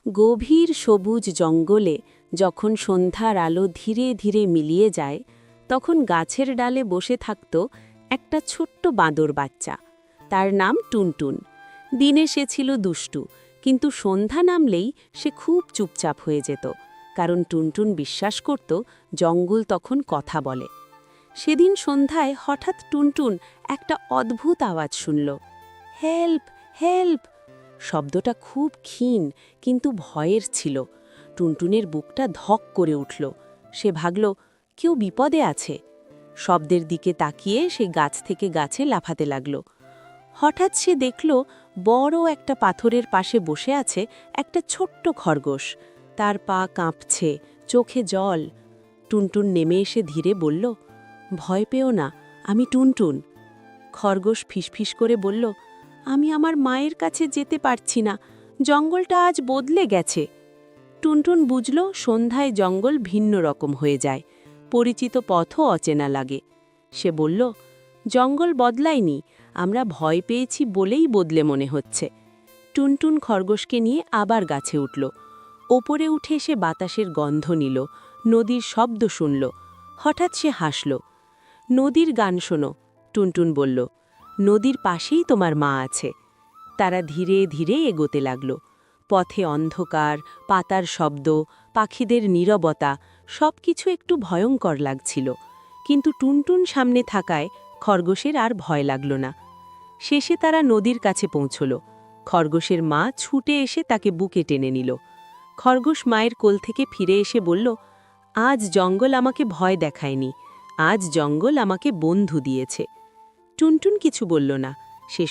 গভীর সবুজ জঙ্গলে যখন সন্ধ্যার আলো ধীরে ধীরে মিলিয়ে যায় তখন গাছের ডালে বসে থাকত একটা ছোট্ট বাঁদর বাচ্চা। তার নাম টুনটুন। দিনে সে ছিল দুষ্টু, কিন্তু সন্ধ্যা নামলেই সে খুব চুপচাপ হয়ে যেত, কারণ টুনটুন বিশ্বাস করত জঙ্গল তখন কথা বলে। সেদিন সন্ধ্যায় হঠাৎ টুনটুন একটা অদ্ভুত আওয়াজ শুনল, হেল্প হেল্প। শব্দটা খুব ক্ষীণ কিন্তু ভয়ের ছিল। টুনটুনের বুকটা ধক করে উঠল। সে ভাবল কেউ বিপদে আছে। শব্দের দিকে তাকিয়ে সে গাছ থেকে গাছে লাফাতে লাগল। হঠাৎ সে দেখল বড় একটা পাথরের পাশে বসে আছে একটা ছোট্ট খরগোশ। তার পা কাঁপছে, চোখে জল। টুনটুন নেমে এসে ধীরে বলল, ভয় পেও না, আমি টুনটুন। খরগোশ ফিসফিস করে বলল, আমি আমার মায়ের কাছে যেতে পারছি না, জঙ্গলটা আজ বদলে গেছে। টুনটুন বুঝল সন্ধ্যায় জঙ্গল ভিন্ন রকম হয়ে যায়, পরিচিত পথও অচেনা লাগে। সে বলল, জঙ্গল বদলায়নি, আমরা ভয় পেয়েছি বলেই বদলে মনে হচ্ছে। টুনটুন খরগোশকে নিয়ে আবার গাছে উঠল। ওপরে উঠে সে বাতাসের গন্ধ নিল, নদীর শব্দ শুনল। হঠাৎ সে হাসল। নদীর গান শোনো, টুনটুন বলল, নদীর পাশেই তোমার মা আছে। তারা ধীরে ধীরে এগোতে লাগল। পথে অন্ধকার, পাতার শব্দ, পাখিদের নীরবতা, সবকিছু একটু ভয়ঙ্কর লাগছিল, কিন্তু টুনটুন সামনে থাকায় খরগোশের আর ভয় লাগল না। শেষে তারা নদীর কাছে পৌঁছল। খরগোশের মা ছুটে এসে তাকে বুকে টেনে নিল। খরগোশ মায়ের কোল থেকে ফিরে এসে বলল, আজ জঙ্গল আমাকে ভয় দেখায়নি, আজ জঙ্গল আমাকে বন্ধু দিয়েছে। টুনটুন কিছু বলল না। সে